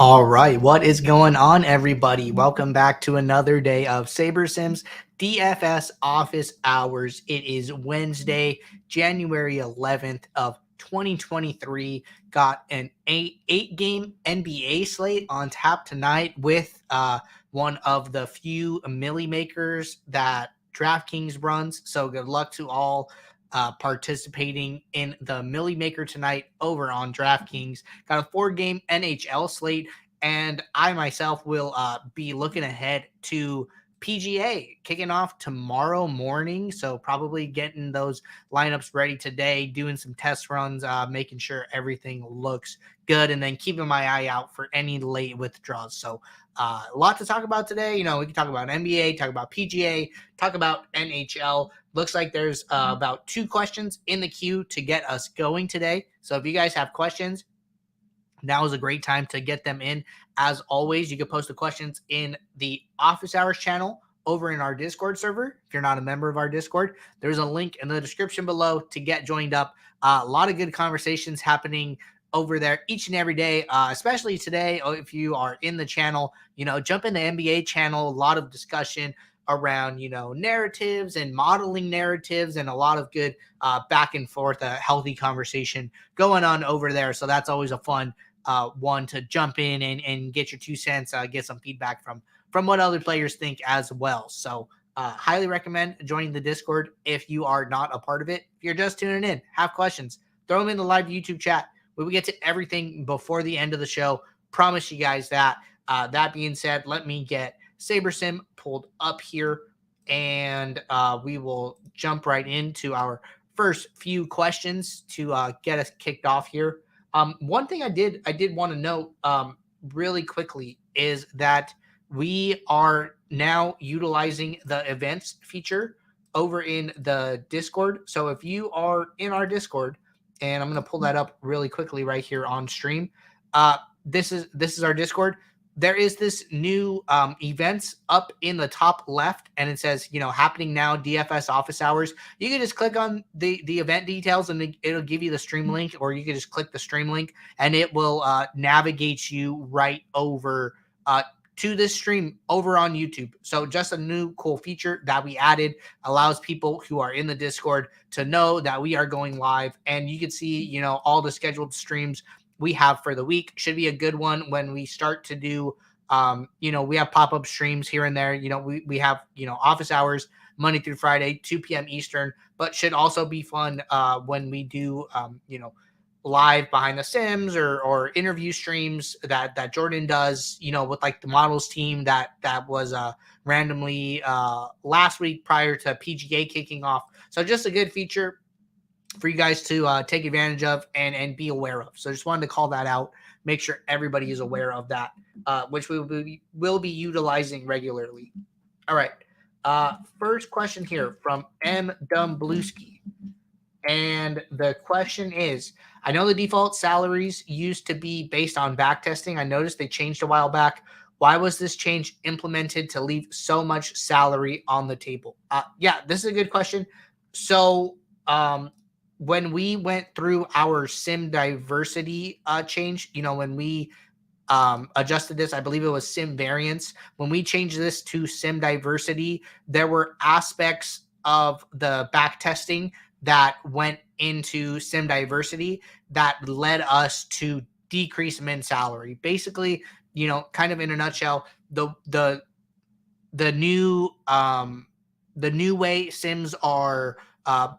All right, what is going on, everybody? Welcome back to another day of Saber Sims DFS office hours. It is Wednesday, January 11th of 2023. Got an eight game NBA slate on tap tonight with one of the few milli makers that DraftKings runs. So good luck to all participating in the milli maker tonight over on DraftKings. Got a 4-game NHL slate, and I myself will be looking ahead to PGA kicking off tomorrow morning. So probably getting those lineups ready today, doing some test runs, making sure everything looks good, and then keeping my eye out for any late withdrawals. So a lot to talk about today. We can talk about NBA, talk about PGA, talk about NHL. Looks like there's about 2 questions in the queue to get us going today. So if you guys have questions, now is a great time to get them in. As always, you can post the questions in the office hours channel over in our Discord server. If you're not a member of our Discord, there's a link in the description below to get joined up. A lot of good conversations happening over there each and every day, especially today. If you are in the channel, jump in the NBA channel. A lot of discussion around, narratives and modeling narratives, and a lot of good back and forth, a healthy conversation going on over there. So that's always a fun one to jump in and get your 2 cents, get some feedback from what other players think as well. So highly recommend joining the Discord if you are not a part of it. If you're just tuning in, have questions, throw them in the live YouTube chat. We will get to everything before the end of the show. Promise you guys that. That being said, let me get SaberSim pulled up here, and we will jump right into our first few questions to get us kicked off here. One thing I did want to note really quickly is that we are now utilizing the events feature over in the Discord. So if you are in our Discord, and I'm going to pull that up really quickly right here on stream, this is our Discord. There is this new events up in the top left, and it says, happening now, DFS office hours. You can just click on the event details, and it'll give you the stream link, or you can just click the stream link, and it will navigate you right over to this stream over on YouTube. So just a new cool feature that we added, allows people who are in the Discord to know that we are going live, and you can see, all the scheduled streams we have for the week. Should be a good one when we start to do we have pop-up streams here and there. We have office hours Monday through Friday, 2 p.m. Eastern, but should also be fun when we do live behind the Sims or interview streams that Jordan does, with like the models team that was randomly last week prior to PGA kicking off. So just a good feature for you guys to take advantage of and be aware of. So just wanted to call that out. Make sure everybody is aware of that, which we will be utilizing regularly. All right. First question here from M. Dumbluski. And the question is, I know the default salaries used to be based on back testing. I noticed they changed a while back. Why was this change implemented to leave so much salary on the table? Yeah, this is a good question. So when we went through our sim diversity change, when we adjusted this, I believe it was sim variance. When we changed this to sim diversity, there were aspects of the back testing that went into sim diversity that led us to decrease min salary. Basically, kind of in a nutshell, the new way sims are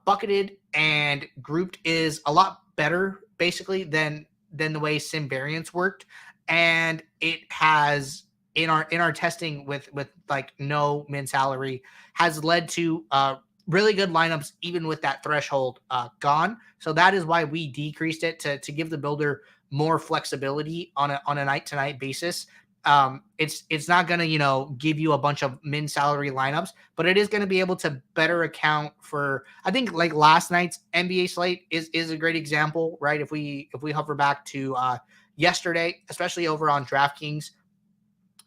bucketed and grouped is a lot better, basically, than the way sim variance worked. And it has in our testing with like no min salary has led to really good lineups, even with that threshold gone. So that is why we decreased it to give the builder more flexibility on a night to night basis. It's not going to, give you a bunch of min salary lineups, but it is going to be able to better account for, I think, like last night's NBA slate is a great example, right? If we hover back to yesterday, especially over on DraftKings,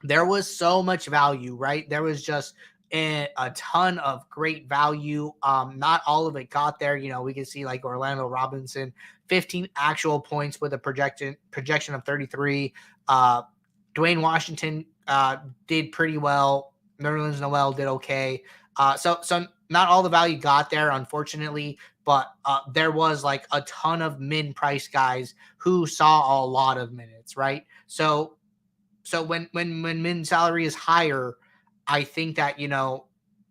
there was so much value, right? There was just a ton of great value. Not all of it got there. We can see like Orlando Robinson, 15 actual points with a projection of 33. Dwayne Washington did pretty well. Nerlens Noel did okay. So not all the value got there, unfortunately, but there was like a ton of min price guys who saw a lot of minutes, right? So when min salary is higher, I think that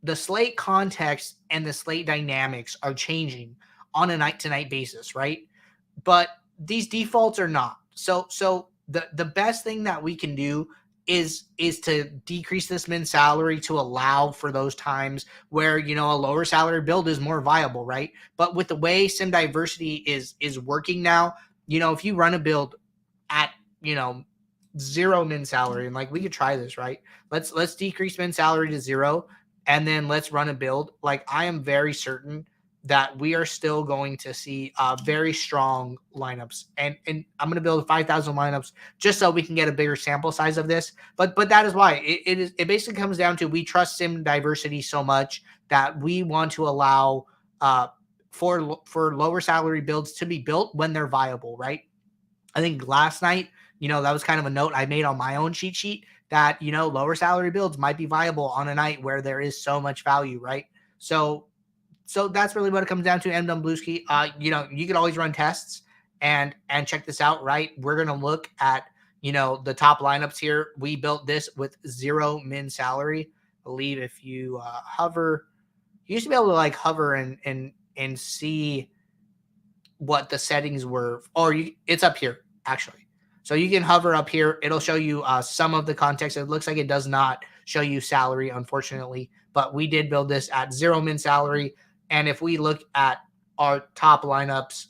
the slate context and the slate dynamics are changing on a night to night basis, right? But these defaults are not. So the best thing that we can do is to decrease this min salary to allow for those times where a lower salary build is more viable, right? But with the way sim diversity is working now, if you run a build at zero min salary, and like we could try this, right? Let's decrease min salary to zero, and then let's run a build. Like I am very certain that we are still going to see very strong lineups, and I'm going to build 5,000 lineups just so we can get a bigger sample size of this. But that is why it basically comes down to we trust sim diversity so much that we want to allow for lower salary builds to be built when they're viable, right? I think last night, that was kind of a note I made on my own cheat sheet that, lower salary builds might be viable on a night where there is so much value, right? So that's really what it comes down to. M. Bluesky, you could always run tests and check this out, right? We're gonna look at the top lineups here. We built this with zero min salary. I believe if you hover, you used to be able to like hover and see what the settings were, or it's up here actually. So you can hover up here. It'll show you some of the context. It looks like it does not show you salary, unfortunately, but we did build this at zero min salary. And if we look at our top lineups,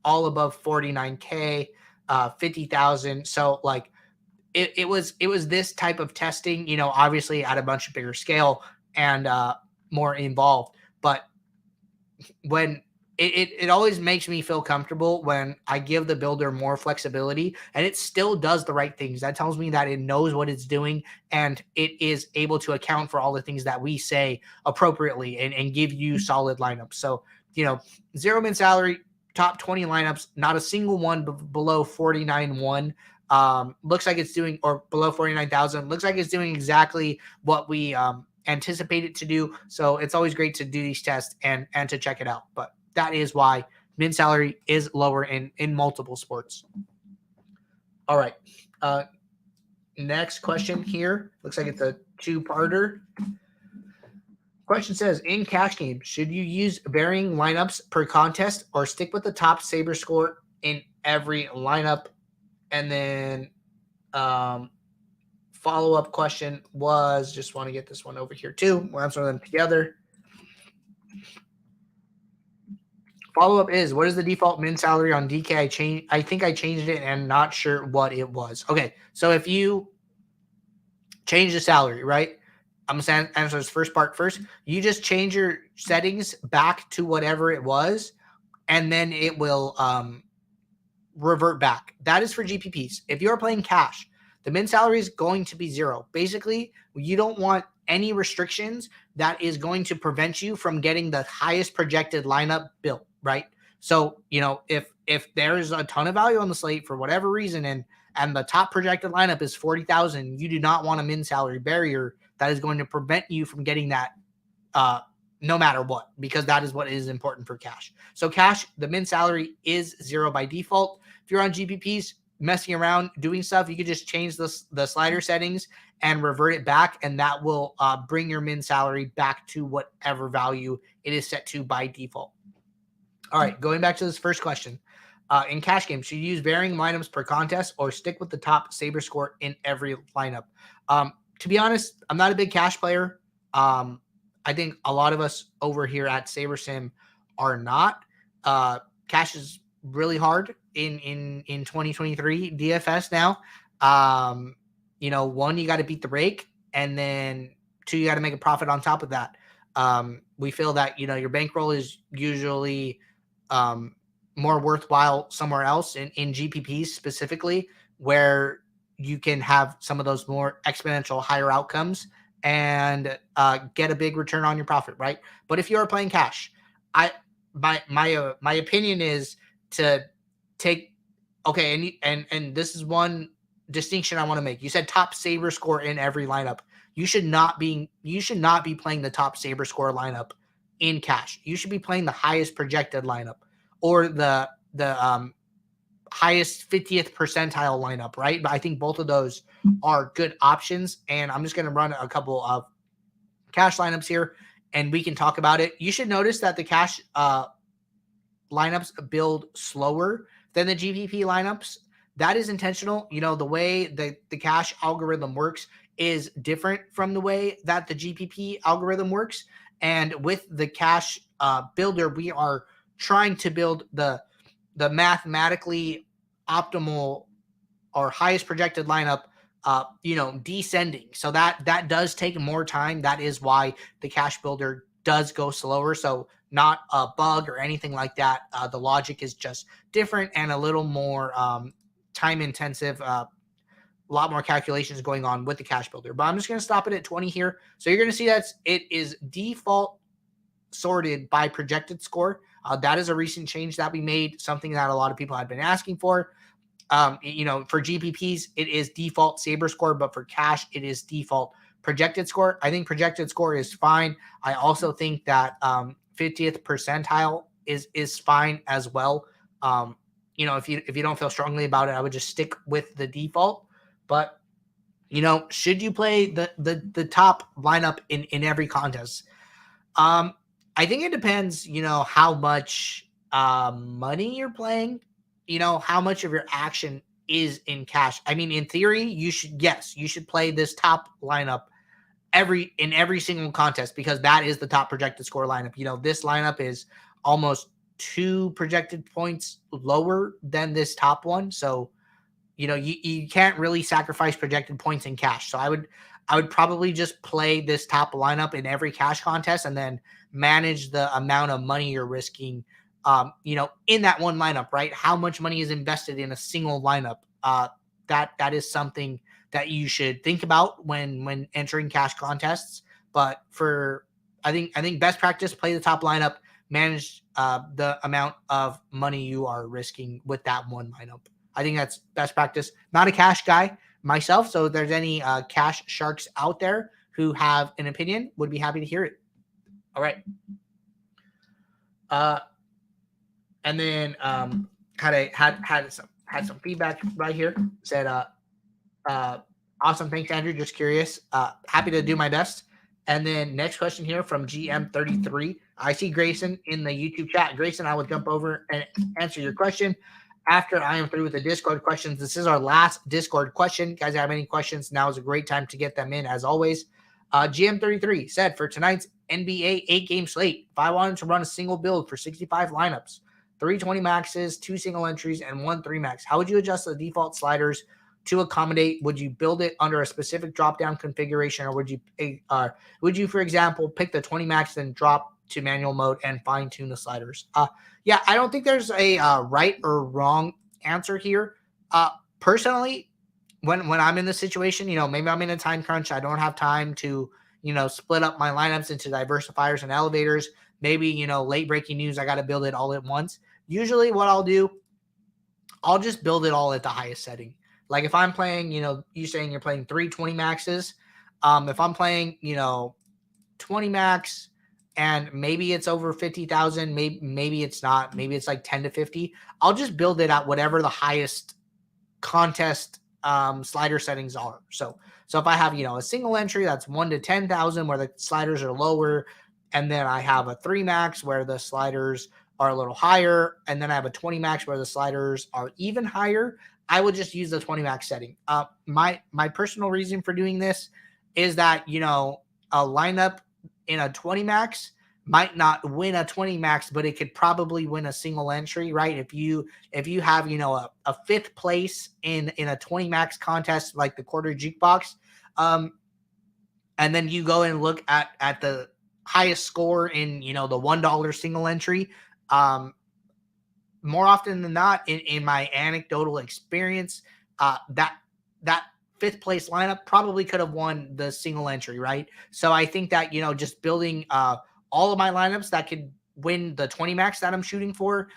all above 49K, 50,000. So like it was this type of testing, obviously at a much bigger scale and more involved. But when it always makes me feel comfortable when I give the builder more flexibility and it still does the right things. That tells me that it knows what it's doing and it is able to account for all the things that we say appropriately and give you solid lineups. So, zero min salary, top 20 lineups, not a single one below 49.1. Looks like it's doing, or below 49,000, looks like it's doing exactly what we anticipate it to do. So it's always great to do these tests and to check it out. But that is why min salary is lower in multiple sports. All right. Next question here. Looks like it's a two-parter. Question says, in cash games, should you use varying lineups per contest or stick with the top saber score in every lineup? And then follow-up question was, just want to get this one over here too. We'll answer them together. Follow-up is, what is the default min salary on DK? I think I changed it and not sure what it was. Okay, so if you change the salary, right? I'm going to answer this first part first. You just change your settings back to whatever it was, and then it will revert back. That is for GPPs. If you're playing cash, the min salary is going to be zero. Basically, you don't want any restrictions that is going to prevent you from getting the highest projected lineup built, right? So, if there's a ton of value on the slate for whatever reason and the top projected lineup is 40,000, you do not want a min salary barrier that is going to prevent you from getting that no matter what, because that is what is important for cash. So cash, the min salary is zero by default. If you're on GPPs messing around doing stuff, you could just change the slider settings and revert it back, and that will bring your min salary back to whatever value it is set to by default. All right, going back to this first question. In cash games, should you use varying lineups per contest or stick with the top saber score in every lineup? To be honest, I'm not a big cash player. I think a lot of us over here at SaberSim are not. Cash is really hard in 2023 DFS now. One, you got to beat the rake, and then two, you got to make a profit on top of that. We feel that your bankroll is usually more worthwhile somewhere else in GPPs specifically, where you can have some of those more exponential higher outcomes and get a big return on your profit, right? But if you're playing cash, my opinion is to take, okay, and this is one distinction I want to make. You said top saber score in every lineup. You should not be playing the top saber score lineup in cash. You should be playing the highest projected lineup or the highest 50th percentile lineup, right? But I think both of those are good options. And I'm just going to run a couple of cash lineups here and we can talk about it. You should notice that the cash lineups build slower than the GPP lineups. That is intentional. The way the cash algorithm works is different from the way that the GPP algorithm works. And with the cash builder, we are trying to build the mathematically optimal or highest projected lineup, descending. So that does take more time. That is why the cash builder does go slower. So not a bug or anything like that. The logic is just different and a little more time intensive. A lot more calculations going on with the cash builder. But I'm just going to stop it at 20 here. So you're going to see that it is default sorted by projected score. That is a recent change that we made, something that a lot of people had been asking for. For GPPs, it is default saber score, but for cash, it is default projected score. I think projected score is fine. I also think that 50th percentile is fine as well. If you don't feel strongly about it, I would just stick with the default. But should you play the top lineup in every contest? I think it depends, how much money you're playing, how much of your action is in cash. I mean, in theory, you should play this top lineup in every single contest because that is the top projected score lineup. This lineup is almost 2 projected points lower than this top one. So, you can't really sacrifice projected points in cash. So I would probably just play this top lineup in every cash contest and then manage the amount of money you're risking, in that one lineup, right? How much money is invested in a single lineup? That is something that you should think about when entering cash contests. But I think best practice, play the top lineup, manage the amount of money you are risking with that one lineup. I think that's best practice. Not a cash guy myself, so if there's any cash sharks out there who have an opinion, would be happy to hear it. All right. And then had some feedback right here. Said awesome, thanks Andrew. Just curious. Happy to do my best. And then next question here from GM33. I see Grayson in the YouTube chat. Grayson, I will jump over and answer your question after I am through with the Discord questions. This is our last Discord question. Guys, have any questions? Now is a great time to get them in, as always. GM33 said, for tonight's NBA 8-game slate, if I wanted to run a single build for 65 lineups, 320 maxes, 2 single entries, and 1 3 max, how would you adjust the default sliders to accommodate? Would you build it under a specific drop-down configuration, or would you, for example, pick the 20 max and drop to manual mode and fine-tune the sliders? Yeah, I don't think there's a right or wrong answer here. Personally, when I'm in this situation, maybe I'm in a time crunch. I don't have time to, split up my lineups into diversifiers and elevators. Maybe, late breaking news, I got to build it all at once. Usually what I'll do, I'll just build it all at the highest setting. Like if I'm playing, you saying you're playing 320 maxes. If I'm playing, 20 max and maybe it's over 50,000, maybe it's not, maybe it's like 10 to 50. I'll just build it at whatever the highest contest slider settings are. So if I have, a single entry that's 1 to 10,000 where the sliders are lower, and then I have a 3 max where the sliders are a little higher, and then I have a 20 max where the sliders are even higher, I would just use the 20 max setting. My personal reason for doing this is that, a lineup in a 20 max might not win a 20 max, but it could probably win a single entry, right? If you have, a 5th place in a 20 max contest, like the quarter jukebox, and then you go and look at the highest score in, the $1 single entry, more often than not, in my anecdotal experience, that 5th place lineup probably could have won the single entry, right? So I think that, just building all of my lineups that could win the 20 max that I'm shooting for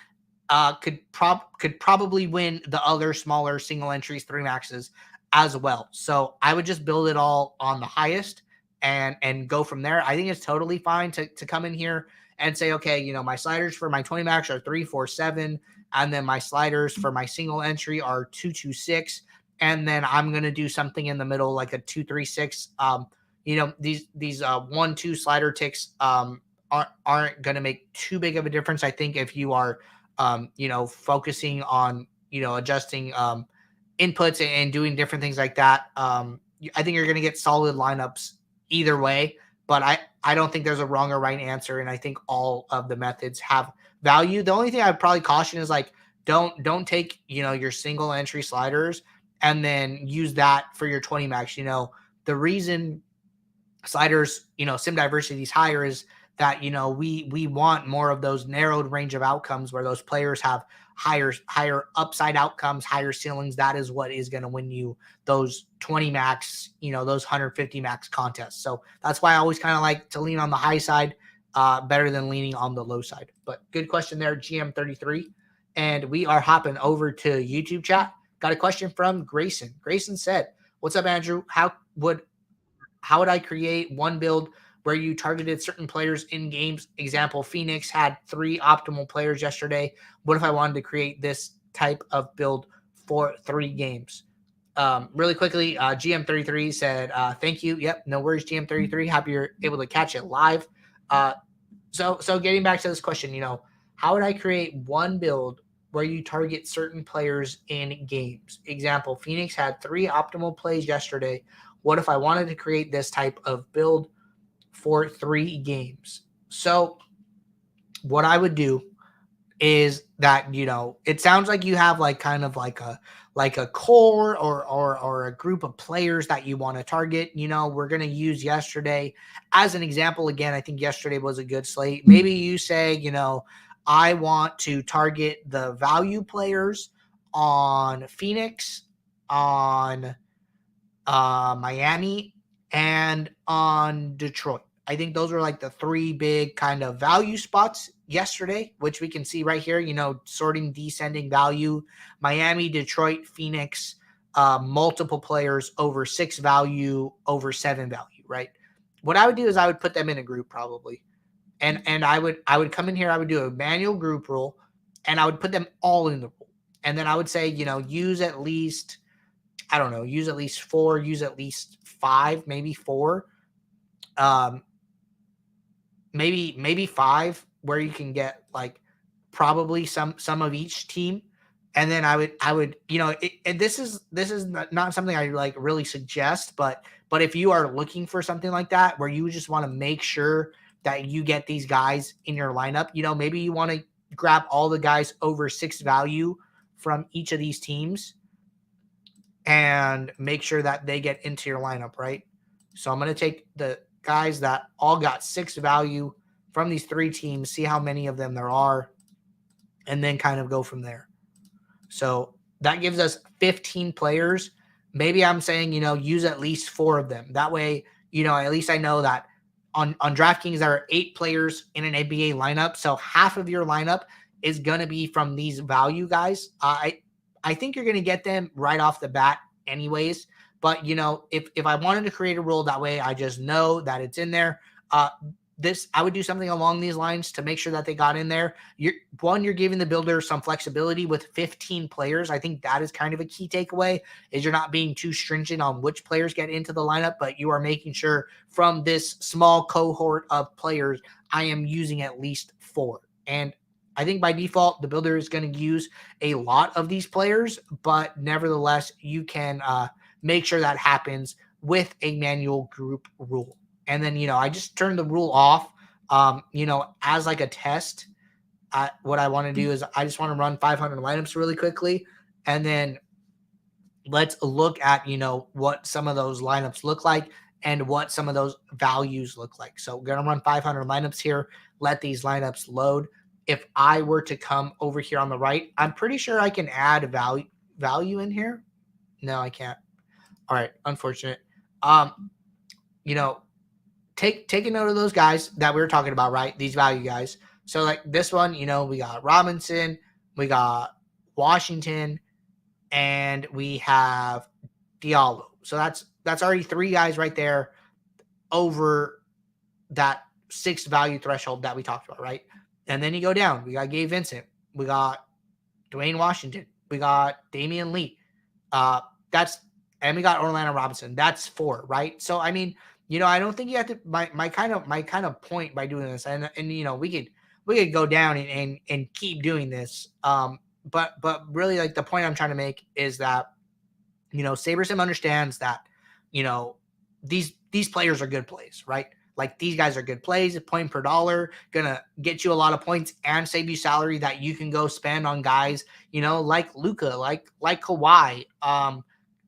could probably win the other smaller single entries, 3 maxes. as well. So I would just build it all on the highest and go from there. I think it's totally fine to come in here and say, okay, my sliders for my 20 max are 347, and then my sliders for my single entry are 226, and then I'm gonna do something in the middle like a 236. These 1-2 slider ticks aren't gonna make too big of a difference. I think if you are focusing on adjusting inputs and doing different things like that. I think you're going to get solid lineups either way, but I don't think there's a wrong or right answer, and I think all of the methods have value. The only thing I'd probably caution is like don't take your single entry sliders and then use that for your 20 max. The reason sliders, sim diversity is higher is that we want more of those narrowed range of outcomes where those players have higher upside outcomes, higher ceilings. That is what is going to win you those 20 max, those 150 max contests. So that's why I always kind of like to lean on the high side, better than leaning on the low side. But good question there, GM33. And we are hopping over to YouTube chat. Got a question from Grayson. Grayson said, "What's up, Andrew? How would I create one build where you targeted certain players in games? Example, Phoenix had 3 optimal players yesterday. What if I wanted to create this type of build for 3 games?" Really quickly, GM33 said, "Thank you. Yep, no worries, GM33. Happy you're able to catch it live." So getting back to this question, how would I create one build where you target certain players in games? Example, Phoenix had 3 optimal plays yesterday. What if I wanted to create this type of build for 3 games? So what I would do is that, it sounds like you have like kind of like a core or a group of players that you want to target. We're going to use yesterday as an example. Again, I think yesterday was a good slate. Maybe you say, I want to target the value players on Phoenix, on Miami, and on Detroit. I think those were like the 3 big kind of value spots yesterday, which we can see right here, sorting descending value, Miami, Detroit, Phoenix, multiple players over 6 value, over 7 value, right? What I would do is I would put them in a group probably. And I would come in here, I would do a manual group rule, and I would put them all in the rule. And then I would say, use at least, I don't know, use at least 4, use at least 5, maybe 4. Maybe 5, where you can get like probably some of each team. And then I would, and this is not something I like really suggest, but if you are looking for something like that, where you just want to make sure that you get these guys in your lineup, maybe you want to grab all the guys over 6 value from each of these teams and make sure that they get into your lineup, right? So I'm going to take the guys that all got 6 value from these 3 teams, see how many of them there are, and then kind of go from there. So that gives us 15 players. Maybe I'm saying, use at least 4 of them. That way, at least I know that on DraftKings there are 8 players in an NBA lineup. So half of your lineup is going to be from these value guys. I think you're going to get them right off the bat anyways. But, if I wanted to create a rule that way, I just know that it's in there. I would do something along these lines to make sure that they got in there. You're giving the builder some flexibility with 15 players. I think that is kind of a key takeaway, is you're not being too stringent on which players get into the lineup, but you are making sure from this small cohort of players, I am using at least 4. And I think by default, the builder is going to use a lot of these players, but nevertheless, you can make sure that happens with a manual group rule. And then, I just turned the rule off, as like a test. What I want to do is I just want to run 500 lineups really quickly. And then let's look at, what some of those lineups look like and what some of those values look like. So we're going to run 500 lineups here. Let these lineups load. If I were to come over here on the right, I'm pretty sure I can add value in here. No, I can't. All right. Unfortunate. Take a note of those guys that we were talking about, right? These value guys. So like this one, we got Robinson, we got Washington, and we have Diallo. So that's already 3 guys right there over that 6 value threshold that we talked about, right? And then you go down. We got Gabe Vincent. We got Dwayne Washington. We got Damian Lee. Uh, that's and we got Orlando Robinson. That's 4, right? So I mean, I don't think you have to. My kind of point by doing this, and we could go down and keep doing this. But really, like, the point I'm trying to make is that SaberSim understands that you know these players are good plays, right? Like, these guys are good plays. A point per dollar gonna get you a lot of points and save you salary that you can go spend on guys, like Luka, like Kawhi,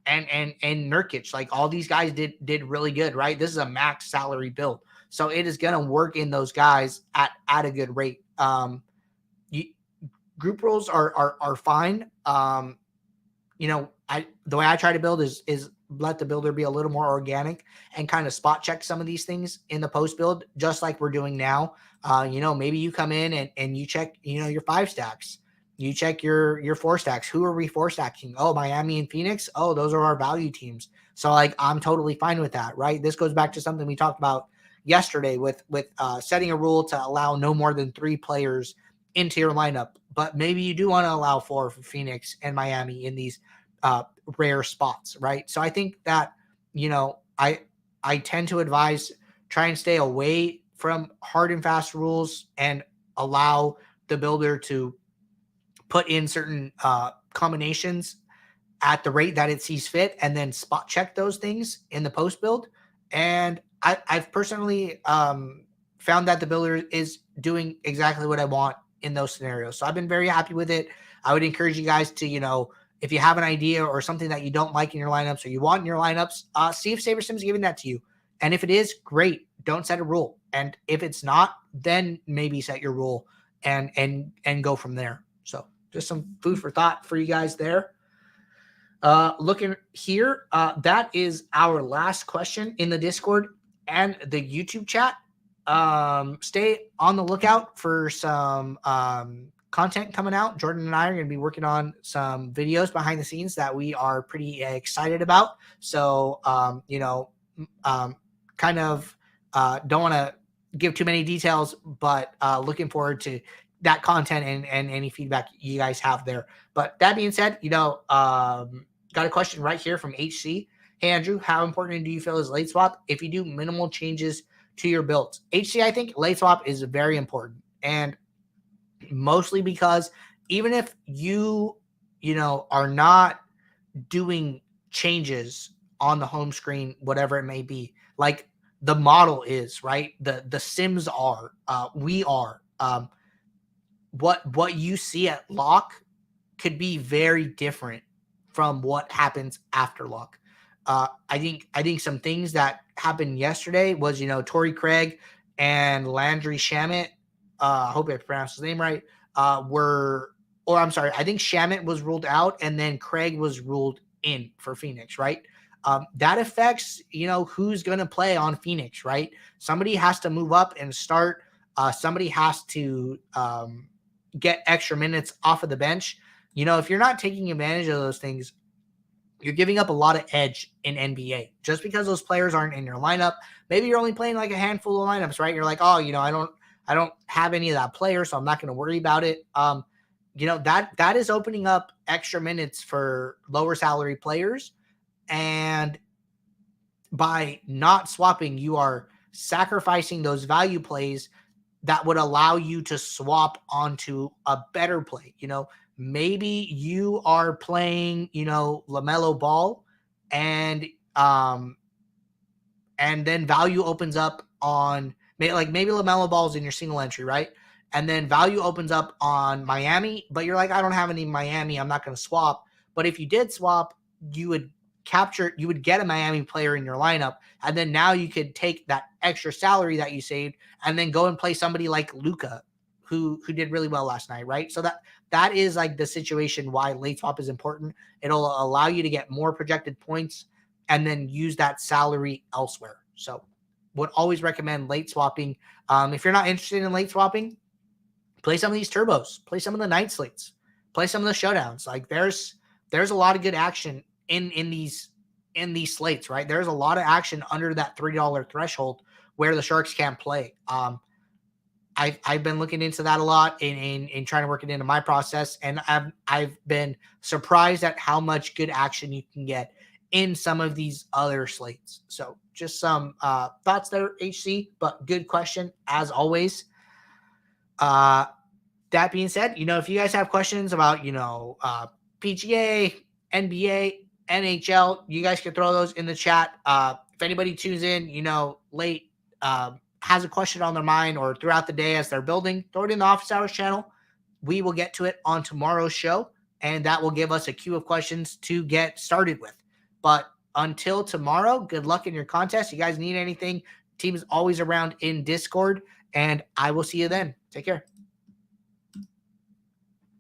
and Nurkic. Like, all these guys did really good, right? This is a max salary build, so it is gonna work in those guys at a good rate. You, group roles are fine. The way I try to build is let the builder be a little more organic and kind of spot check some of these things in the post build, just like we're doing now. Maybe you come in and you check, your 5 stacks. You check your 4 stacks. Who are we 4 stacking? Oh, Miami and Phoenix. Oh, those are our value teams. So, like, I'm totally fine with that, right? This goes back to something we talked about yesterday with setting a rule to allow no more than 3 players into your lineup. But maybe you do want to allow 4 for Phoenix and Miami in these rare spots, right? So I think that, I tend to advise try and stay away from hard and fast rules and allow the builder to put in certain combinations at the rate that it sees fit, and then spot check those things in the post build. And I've personally found that the builder is doing exactly what I want in those scenarios. So I've been very happy with it. I would encourage you guys to, if you have an idea or something that you don't like in your lineups or you want in your lineups, see if SaberSim is giving that to you. And if it is, great. Don't set a rule. And if it's not, then maybe set your rule and go from there. So just some food for thought for you guys there. Looking here, that is our last question in the Discord and the YouTube chat. Stay on the lookout for some content coming out. Jordan and I are going to be working on some videos behind the scenes that we are pretty excited about. So, kind of don't want to give too many details, but looking forward to that content and any feedback you guys have there. But that being said, got a question right here from HC. Hey, Andrew, how important do you feel is late swap if you do minimal changes to your builds? HC, I think late swap is very important. And mostly because even if you are not doing changes on the home screen, whatever it may be, like the model is, right? The Sims are, we are. What you see at lock could be very different from what happens after lock. I think some things that happened yesterday was, Torrey Craig and Landry Shamet. I hope I pronounced his name right. I think Shamet was ruled out and then Craig was ruled in for Phoenix, right? That affects, who's going to play on Phoenix, right? Somebody has to move up and start. Somebody has to get extra minutes off of the bench. If you're not taking advantage of those things, you're giving up a lot of edge in NBA just because those players aren't in your lineup. Maybe you're only playing like a handful of lineups, right? You're like, oh, I don't have any of that player, so I'm not going to worry about it. That is opening up extra minutes for lower salary players. And by not swapping, you are sacrificing those value plays that would allow you to swap onto a better play. Maybe you are playing, LaMelo Ball and then value opens up on maybe LaMelo Ball's in your single entry, right? And then value opens up on Miami, but you're like, I don't have any Miami. I'm not going to swap. But if you did swap, you would get a Miami player in your lineup. And then now you could take that extra salary that you saved and then go and play somebody like Luka, who did really well last night, right? So that is like the situation why late swap is important. It'll allow you to get more projected points and then use that salary elsewhere. So would always recommend late swapping. If you're not interested in late swapping, play some of these turbos, play some of the night slates, play some of the showdowns. Like there's a lot of good action in these in these slates, right? There's a lot of action under that $3 threshold where the Sharks can't play. I've been looking into that a lot in trying to work it into my process, and I've been surprised at how much good action you can get in some of these other slates. So just some thoughts there, HC, but good question as always. That being said, if you guys have questions about, PGA, NBA, NHL, you guys can throw those in the chat. If anybody tunes in, late, has a question on their mind or throughout the day as they're building, throw it in the Office Hours channel. We will get to it on tomorrow's show, and that will give us a queue of questions to get started with. But until tomorrow, good luck in your contest. You guys need anything, team is always around in Discord, and I will see you then. Take care.